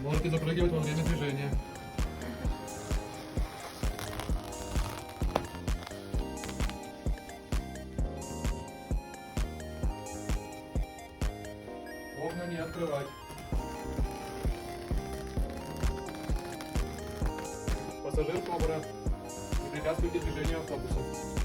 Можете запрыгивать во время движения. Окна не открывать. Пассажир Кобра. Не препятствуйте движению автобуса.